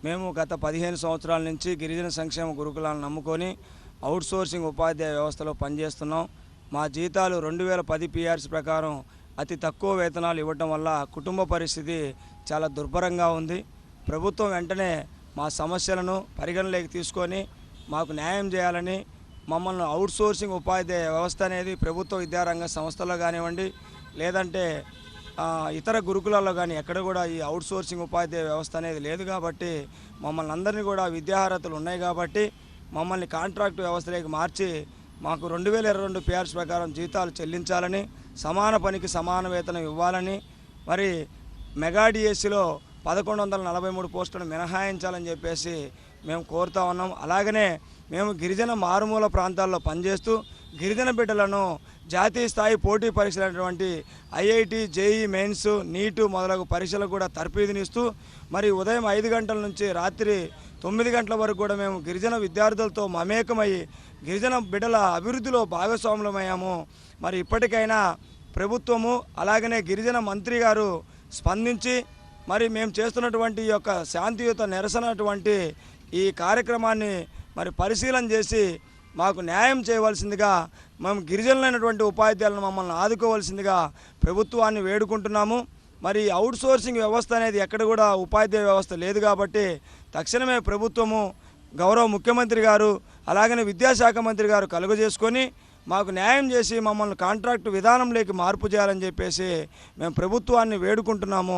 మేము గత 15 సంవత్సరాల నుంచి గిరిజన సంక్షేమ గురుకులాలను నమ్ముకొని అవుట్సోర్సింగ్ ఉపాధ్యాయ వ్యవస్థలో పనిచేస్తున్నాం. మా జీతాలు 2010 పిఆర్సీ ప్రకారం అతి తక్కువ వేతనాలు ఇవ్వటం వల్ల కుటుంబ పరిస్థితి చాలా దుర్భరంగా ఉంది. ప్రభుత్వం వెంటనే మా సమస్యలను పరిగణలోకి తీసుకొని మాకు న్యాయం చేయాలని, మమ్మల్ని అవుట్సోర్సింగ్ ఉపాధ్యాయ వ్యవస్థ అనేది ప్రభుత్వ విద్యారంగ సంస్థల్లో కానివ్వండి, లేదంటే ఇతర గురుకులాల్లో కానీ ఎక్కడ కూడా ఈ అవుట్సోర్సింగ్ ఉపాధ్యాయ వ్యవస్థ అనేది లేదు కాబట్టి, మమ్మల్ని అందరినీ కూడా విద్యార్హతలు ఉన్నాయి కాబట్టి మమ్మల్ని కాంట్రాక్ట్ వ్యవస్థలోకి మార్చి మాకు 2022 పిఆర్సీ ప్రకారం జీతాలు చెల్లించాలని, సమాన పనికి సమాన వేతనం ఇవ్వాలని, మరి మెగా డిఎస్సిలో 1143 పోస్టులను మినహాయించాలని చెప్పేసి మేము కోరుతా ఉన్నాం. అలాగనే మేము గిరిజన మారుమూల ప్రాంతాల్లో పనిచేస్తూ గిరిజన బిడ్డలను జాతీయ స్థాయి పోటీ పరీక్షలైనటువంటి ఐఐటి, జేఈ మెయిన్స్, నీటు మొదలగు పరీక్షలకు కూడా తర్ఫీదునిస్తూ మరి ఉదయం 5 గంటల నుంచి రాత్రి 9 గంటల వరకు కూడా మేము గిరిజన విద్యార్థులతో మమేకమై గిరిజన బిడ్డల అభివృద్ధిలో భాగస్వాములమయ్యాము. మరి ఇప్పటికైనా ప్రభుత్వము అలాగనే గిరిజన మంత్రి గారు స్పందించి మరి మేము చేస్తున్నటువంటి ఈ యొక్క శాంతియుత నిరసనటువంటి ఈ కార్యక్రమాన్ని మరి పరిశీలన చేసి మాకు న్యాయం చేయవలసిందిగా, మేము గిరిజనులైనటువంటి ఉపాధ్యాయులను మమ్మల్ని ఆదుకోవాల్సిందిగా ప్రభుత్వాన్ని వేడుకుంటున్నాము. మరి అవుట్సోర్సింగ్ వ్యవస్థ అనేది ఎక్కడ కూడా ఉపాధ్యాయ వ్యవస్థ లేదు కాబట్టి తక్షణమే ప్రభుత్వము, గౌరవ ముఖ్యమంత్రి గారు అలాగనే విద్యాశాఖ మంత్రి గారు కలుగజేసుకొని మాకు న్యాయం చేసి మమ్మల్ని కాంట్రాక్టు విధానంలోకి మార్పు చేయాలని చెప్పేసి మేము ప్రభుత్వాన్ని వేడుకుంటున్నాము.